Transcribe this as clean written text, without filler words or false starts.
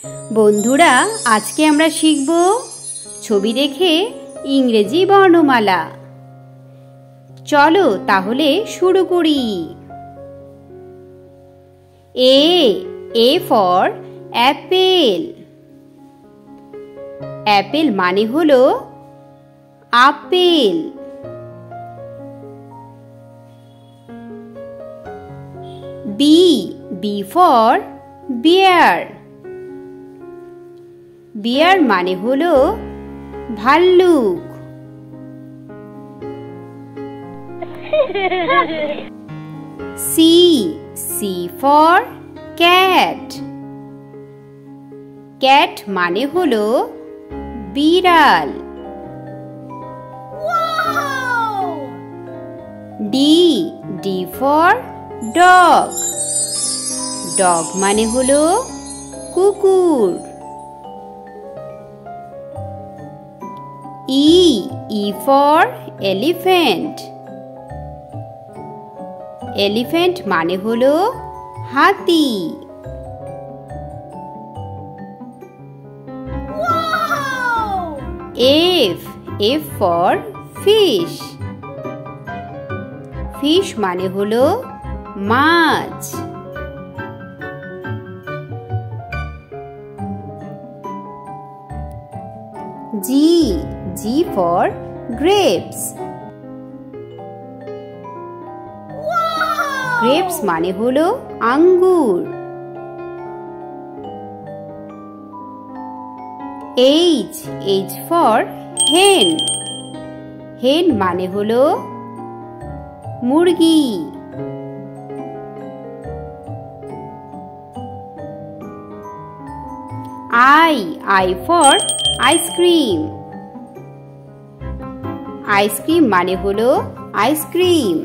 বন্ধুরা, আজকে আমরা শিখব ছবি দেখে ইংরেজি বর্ণমালা। চলো তাহলে শুরু করি। A for apple। অ্যাপেল মানে হলো আপেল। B for bear। বিয়ার মানে হলো ভাল্লুক। C for cat। ক্যাট মানে হলো বিড়াল। D for dog। ডগ মানে হলো কুকুর। E for elephant। এলিফ্যান্ট মানে হলো হাতি। F for fish। ফিশ মানে হলো মাছ। G for grapes। গ্রেপস মানে হলো আঙ্গুর। H for hen। হেন মানে হলো মুরগি। I for ice cream. আইসক্রিম মানে হলো আইসক্রিম।